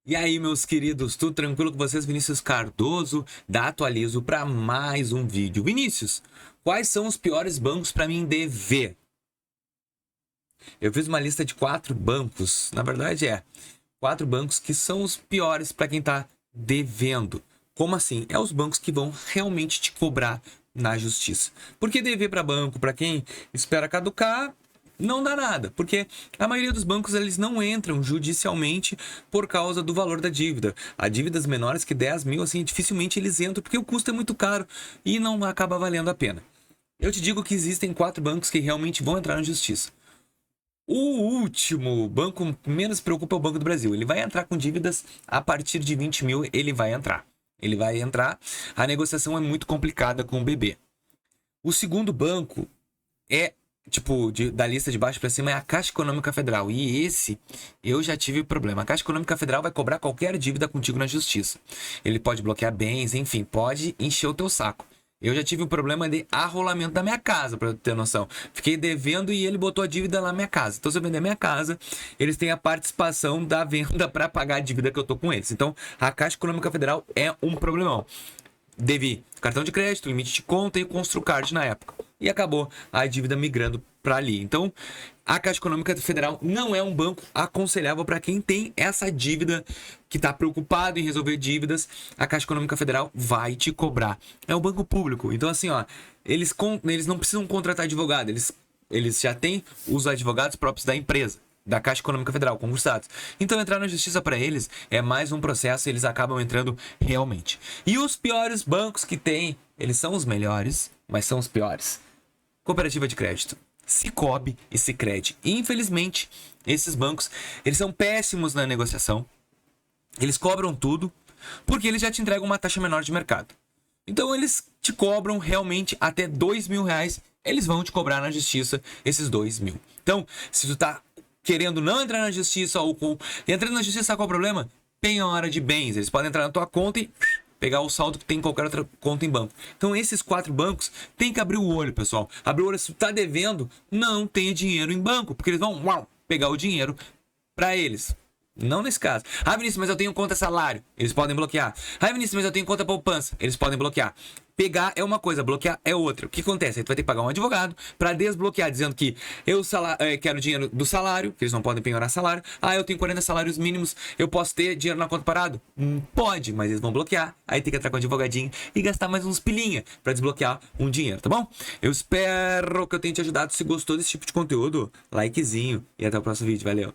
E aí, meus queridos, tudo tranquilo com vocês? Vinícius Cardoso, da Atualizo, para mais um vídeo. Vinícius, quais são os piores bancos para mim dever? Eu fiz uma lista de 4 bancos, na verdade 4 bancos que são os piores para quem está devendo. Como assim? É os bancos que vão realmente te cobrar na justiça. Porque dever para banco, para quem espera caducar, não dá nada, porque a maioria dos bancos eles não entram judicialmente por causa do valor da dívida. Há dívidas menores que 10 mil, assim, dificilmente eles entram porque o custo é muito caro e não acaba valendo a pena. Eu te digo que existem 4 bancos que realmente vão entrar na justiça. O último banco menos preocupa é o Banco do Brasil. Ele vai entrar com dívidas a partir de 20 mil, ele vai entrar. Ele vai entrar, a negociação é muito complicada com o BB. O segundo banco é da lista de baixo para cima é a Caixa Econômica Federal. E esse, eu já tive problema. A Caixa Econômica Federal vai cobrar qualquer dívida contigo na justiça. Ele pode bloquear bens, enfim, pode encher o teu saco. Eu já tive um problema de arrolamento da minha casa, para ter noção. Fiquei devendo e ele botou a dívida lá na minha casa. Então, se eu vender minha casa, eles têm a participação da venda para pagar a dívida que eu tô com eles. Então, a Caixa Econômica Federal é um problemão. Devi cartão de crédito, limite de conta e Construcard na época. E acabou a dívida migrando para ali. Então, a Caixa Econômica Federal não é um banco aconselhável para quem tem essa dívida, que está preocupado em resolver dívidas. A Caixa Econômica Federal vai te cobrar. É um banco público. Então, assim, eles não precisam contratar advogado. Eles já têm os advogados próprios da empresa, da Caixa Econômica Federal, concursados. Então, entrar na justiça para eles é mais um processo, eles acabam entrando realmente. E os piores bancos que tem, eles são os melhores, mas são os piores. Cooperativa de crédito, Sicoob e Sicredi. Infelizmente, esses bancos, eles são péssimos na negociação. Eles cobram tudo, porque eles já te entregam uma taxa menor de mercado. Então, eles te cobram realmente até R$2.000. Eles vão te cobrar na justiça esses 2 mil. Então, se tu tá querendo não entrar na justiça ou entrando na justiça, qual é o problema? Penhora de bens. Eles podem entrar na tua conta e pegar o saldo que tem em qualquer outra conta em banco. Então, esses 4 bancos tem que abrir o olho, pessoal. Abrir o olho, se tu tá devendo, não tenha dinheiro em banco, porque eles vão pegar o dinheiro para eles. Não nesse caso. Ah, Vinícius, mas eu tenho conta salário. Eles podem bloquear. Ah, Vinícius, mas eu tenho conta poupança. Eles podem bloquear. Pegar é uma coisa, bloquear é outra. O que acontece? Aí tu vai ter que pagar um advogado para desbloquear, dizendo que eu quero dinheiro do salário, que eles não podem penhorar salário. Ah, eu tenho 40 salários mínimos, eu posso ter dinheiro na conta parado? Pode, mas eles vão bloquear. Aí tem que entrar com o advogadinho e gastar mais uns pilinha para desbloquear um dinheiro, tá bom? Eu espero que eu tenha te ajudado. Se gostou desse tipo de conteúdo, likezinho e até o próximo vídeo. Valeu!